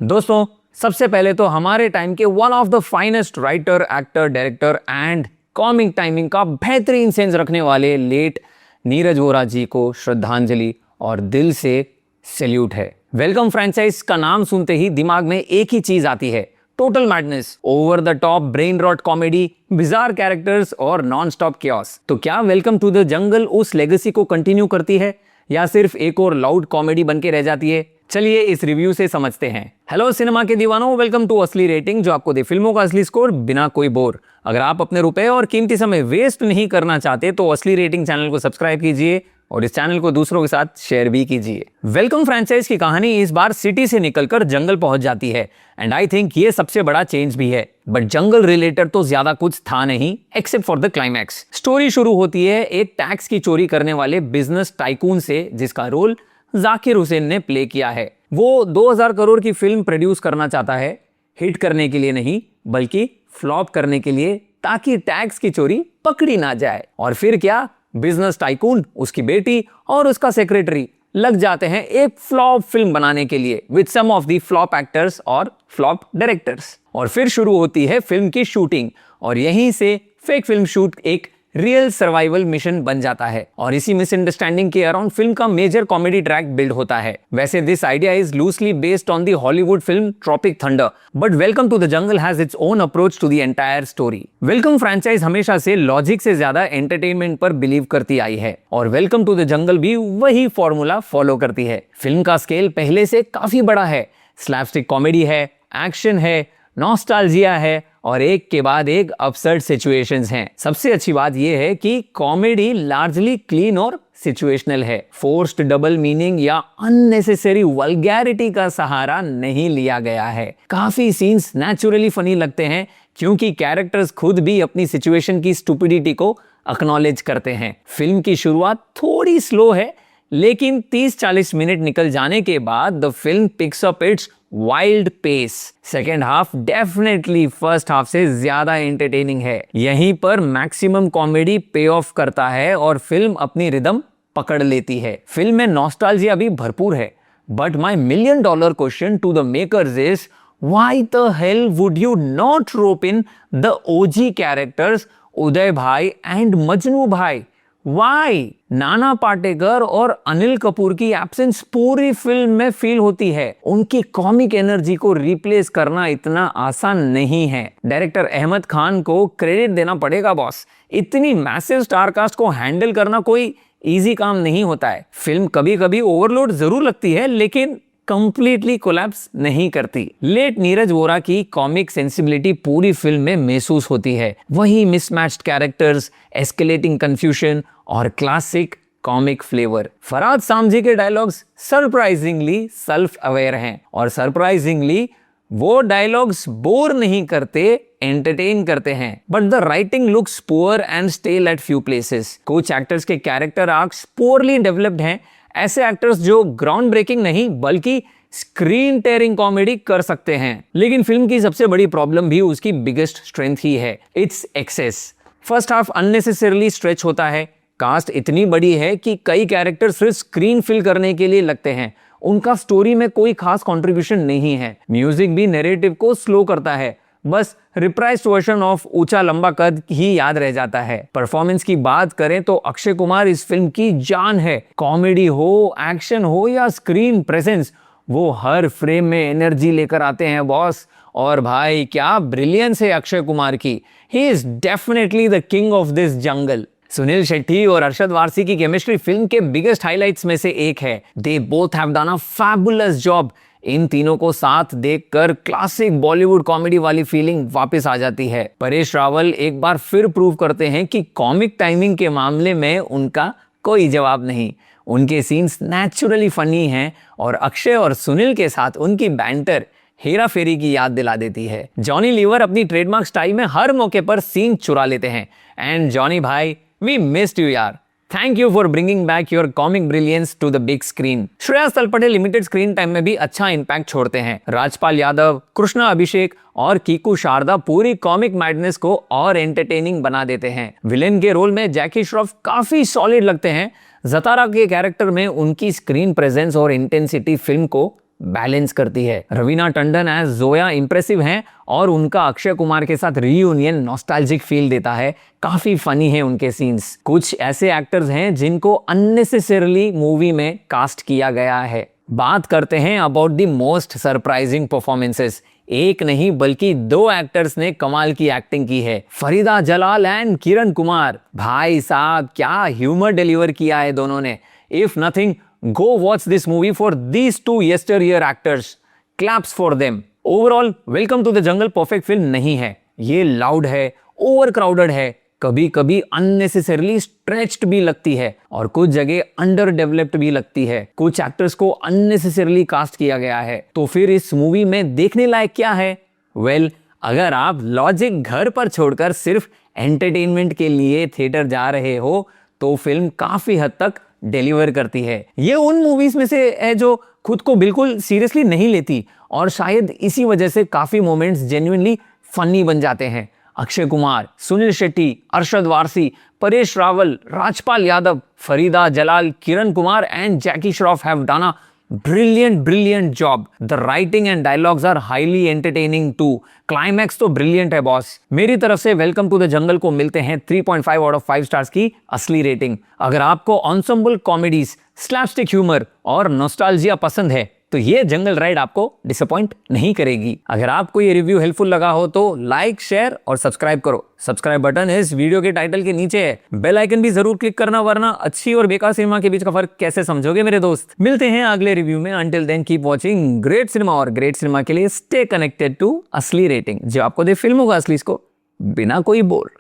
दोस्तों, सबसे पहले तो हमारे टाइम के one of the finest writer, actor, director and comic timing का बेहतरीन सेंस रखने वाले लेट नीरज वोरा जी को श्रद्धांजलि और दिल से सैल्यूट है। वेलकम फ्रेंचाइज का नाम सुनते ही दिमाग में एक ही चीज आती है, total madness, over the top brain rot comedy, bizarre characters और नॉन स्टॉप कियोस। तो क्या वेलकम टू द जंगल उस लेगेसी को कंटिन्यू करती है या सिर्फ एक और लाउड कॉमेडी बन के रह जाती है? चलिए इस रिव्यू से समझते हैं। हेलो सिनेमा के दीवानों, वेलकम टू असली रेटिंग, जो आपको दे फिल्मों का असली स्कोर बिना कोई बोर। अगर आप अपने रुपए और कीमती समय वेस्ट नहीं करना चाहते तो असली रेटिंग चैनल को सब्सक्राइब कीजिए और इस चैनल को दूसरों के साथ शेयर भी कीजिए। वेलकम फ्रेंचाइज की कहानी इस बार सिटी से निकलकर जंगल पहुंच जाती है एंड आई थिंक ये सबसे बड़ा चेंज भी है। बट जंगल रिलेटेड तो ज्यादा कुछ था नहीं except for the climax. Story शुरू होती है एक टैक्स की चोरी करने वाले बिजनेस टाइकून से, जिसका रोल जाकिर हुसैन ने प्ले किया है। वो 2000 करोड़ की फिल्म प्रोड्यूस करना चाहता है, हिट करने के लिए नहीं बल्कि फ्लॉप करने के लिए, ताकि टैक्स की चोरी पकड़ी ना जाए। और फिर क्या, बिजनेस टाइकून, उसकी बेटी और उसका सेक्रेटरी लग जाते हैं एक फ्लॉप फिल्म बनाने के लिए with some of the flop actors और फ्लॉप डायरेक्टर्स। और फिर शुरू होती है फिल्म की शूटिंग और यहीं से फेक फिल्म शूट एक रियल सर्वाइवल मिशन बन जाता है और इसी मिसअंडरस्टैंडिंग के अराउंड फिल्म का मेजर कॉमेडी ट्रैक बिल्ड होता है। वैसे this idea is loosely based on the Hollywood film Tropic Thunder, but Welcome to the Jungle has its own approach to the entire story. Welcome franchise हमेशा से logic से ज्यादा entertainment पर believe करती आई है और वेलकम टू द जंगल भी वही फॉर्मूला फॉलो करती है। फिल्म का स्केल पहले से काफी बड़ा है, स्लैपस्टिक कॉमेडी है, एक्शन है, नॉस्टैल्जिया है और एक के बाद एक absurd सिचुएशंस हैं। सबसे अच्छी बात यह है कि कॉमेडी लार्जली क्लीन और सिचुएशनल है। फोर्स्ड डबल मीनिंग या अननेसेसरी वल्गैरिटी का सहारा नहीं लिया गया है। काफी सीन्स नेचुरली फनी लगते हैं क्योंकि कैरेक्टर्स खुद भी अपनी सिचुएशन की स्टुपिडिटी को एक्नॉलेज करते हैं। फिल्म की शुरुआत थोड़ी स्लो है लेकिन 30-40 मिनट निकल जाने के बाद the film picks up its wild pace. Second half definitely first half से ज्यादा एंटरटेनिंग है। यहीं पर मैक्सिमम कॉमेडी पे ऑफ करता है और फिल्म अपनी रिदम पकड़ लेती है। फिल्म में नॉस्टैल्जिया भी भरपूर है, but my $1 million question to the makers is why the hell would you not rope in the OG characters Uday भाई एंड मजनू भाई? वाई? नाना पाटेकर और अनिल कपूर की एब्सेंस पूरी फिल्म में फील होती है। उनकी कॉमिक एनर्जी को रिप्लेस करना इतना आसान नहीं है। डायरेक्टर अहमद खान को क्रेडिट देना पड़ेगा बॉस। इतनी मैसिव स्टार कास्ट को हैंडल करना कोई इजी काम नहीं होता है। फिल्म कभी कभी ओवरलोड जरूर लगती है लेकिन कंप्लीटली कोलैप्स नहीं करती। लेट नीरज वोरा की कॉमिक सेंसिबिलिटी पूरी फिल्म में महसूस होती है। वही मिसमैच्ड कैरेक्टर्स, एस्केलेटिंग कंफ्यूजन और classic comic flavour. Farhad Samji के डायलॉग्स सरप्राइजिंगली सेल्फ अवेयर हैं और सरप्राइजिंगली वो डायलॉग्स बोर नहीं करते, एंटरटेन करते हैं। But the writing looks poor and stale at few places. कुछ एक्टर्स के कैरेक्टर आर्क्स पोरली डेवलप्ड हैं। ऐसे एक्टर्स जो ग्राउंड ब्रेकिंग नहीं बल्कि स्क्रीन टेयरिंग कॉमेडी कर सकते हैं। लेकिन फिल्म की सबसे बड़ी प्रॉब्लम भी उसकी बिगेस्ट स्ट्रेंथ ही है, its axis. First half unnecessarily stretch होता है। कास्ट इतनी बड़ी है कि कई कैरेक्टर सिर्फ स्क्रीन फिल करने के लिए लगते हैं। उनका स्टोरी में कोई खास कंट्रीब्यूशन नहीं है। म्यूजिक भी नैरेटिव को स्लो करता है, बस रिप्राइज्ड वर्जन ऑफ ऊंचा लंबा कद ही याद रह जाता है। परफॉर्मेंस की बात करें तो अक्षय कुमार इस फिल्म की जान है। कॉमेडी हो, एक्शन हो या स्क्रीन प्रेजेंस, वो हर फ्रेम में एनर्जी लेकर आते हैं बॉस। और भाई क्या ब्रिलियंस है अक्षय कुमार की। He is definitely the king of this jungle. Suniel Shetty और अरशद वारसी की केमिस्ट्री फिल्म के बिगेस्ट हाइलाइट्स में से एक है। They both have done a fabulous job. इन तीनों को साथ देखकर क्लासिक बॉलीवुड कॉमेडी वाली फीलिंग वापस आ जाती है। परेश रावल एक बार फिर प्रूव करते हैं कि कॉमिक टाइमिंग के मामले में उनका कोई जवाब नहीं। उनके सीन्स नेचुरली फनी हैं और अक्षय और सुनील के साथ उनकी बैंटर हेरा फेरी की याद दिला देती है। जॉनी लीवर अपनी ट्रेडमार्क स्टाइल में हर मौके पर सीन चुरा लेते हैं। एंड जॉनी भाई, वी मिस्ड यू यार। Thank you for bringing back your comic brilliance to the big screen. Shreyas Talpade limited screen time में भी अच्छा इंपैक्ट छोड़ते हैं। राजपाल यादव, कृष्णा अभिषेक और कीकू शारदा पूरी कॉमिक मैडनेस को और एंटरटेनिंग बना देते हैं। विलेन के रोल में जैकी श्रॉफ काफी सॉलिड लगते हैं। जतारा के कैरेक्टर में उनकी स्क्रीन प्रेजेंस और इंटेंसिटी फिल्म को बैलेंस करती है। रवीना टंडन एज जोया इंप्रेसिव हैं और उनका अक्षय कुमार के साथ रीयूनियन नॉस्टैल्जिक फील देता है। काफी फनी है उनके सीन्स। कुछ ऐसे एक्टर्स हैं जिनको अननेसेसरली मूवी में कास्ट किया गया है। बात करते हैं about the most surprising performances. एक नहीं बल्कि 2 एक्टर्स ने कमाल की एक्टिंग की है, फरीदा जलाल एंड किरण कुमार। भाई साहब क्या ह्यूमर डिलीवर किया है दोनों ने। If nothing, go watch this movie for these 2 yesteryear actors. Claps for them. Overall, Welcome to the Jungle perfect film नहीं है। ये लाउड है, ओवर क्राउडेड है, कभी कभी अननेसेसरली स्ट्रेच्ड भी लगती है और कुछ जगह अंडर डेवलप्ड भी लगती है। कुछ एक्टर्स को अननेसेसरली कास्ट किया गया है। तो फिर इस मूवी में देखने लायक क्या है? वेल, अगर आप लॉजिक घर पर छोड़कर सिर्फ एंटरटेनमेंट के लिए थिएटर जा रहे हो तो फिल्म काफी हद तक डिलीवर करती है। ये उन मूवीज में से है जो खुद को बिल्कुल सीरियसली नहीं लेती और शायद इसी वजह से काफी मोमेंट्स जेन्युइनली फनी बन जाते हैं। Akshay Kumar, Suniel Shetty, Arshad Warsi, Paresh Rawal, Rajpal Yadav, Farida Jalal, Kiran Kumar and Jackie Shroff have done a brilliant job. The writing and dialogues are highly entertaining too. Climax तो ब्रिलियंट है बॉस। मेरी तरफ से वेलकम टू द जंगल को मिलते हैं 3.5 आउट ऑफ 5 स्टार्स की असली रेटिंग। अगर आपको एंसेम्बल कॉमेडीज, स्लैपस्टिक ह्यूमर और नॉस्टैल्जिया पसंद है तो ये जंगल राइड आपको डिसअपॉइंट नहीं करेगी। अगर आपको ये रिव्यू हेल्पफुल लगा हो तो लाइक, शेयर और सब्सक्राइब करो। सब्सक्राइब बटन इस वीडियो के टाइटल के नीचे है। बेल आइकन भी जरूर क्लिक करना, वरना अच्छी और बेकार सिनेमा के बीच का फर्क कैसे समझोगे मेरे दोस्त। मिलते हैं अगले रिव्यू में। Until then keep watching great cinema, और ग्रेट सिनेमा के लिए स्टे कनेक्टेड टू असली रेटिंग, जो आपको दे फिल्मों का असली को बिना कोई बोर।